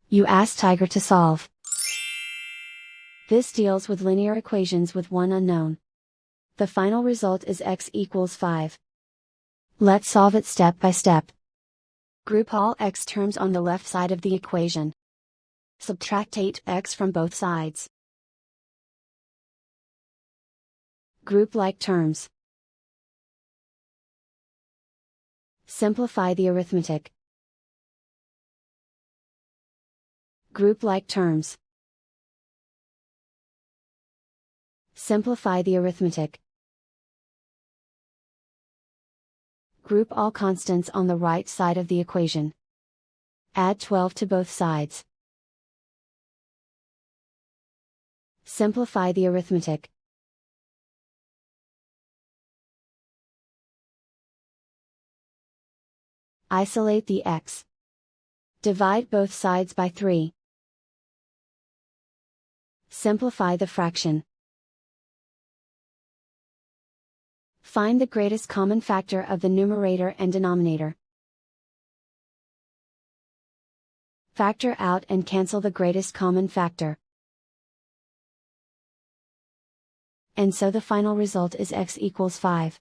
You ask Tiger to solve. This deals with linear equations with one unknown. The final result is x equals 5. Let's solve it step by step. Group all x terms on the left side of the equation. Subtract 8x from both sides. Group like terms. Simplify the arithmetic. Group like terms. Simplify the arithmetic. Group all constants on the right side of the equation. Add 12 to both sides. Simplify the arithmetic. Isolate the x. Divide both sides by 3. Simplify the fraction. Find the greatest common factor of the numerator and denominator. Factor out and cancel the greatest common factor. And so the final result is x equals 5.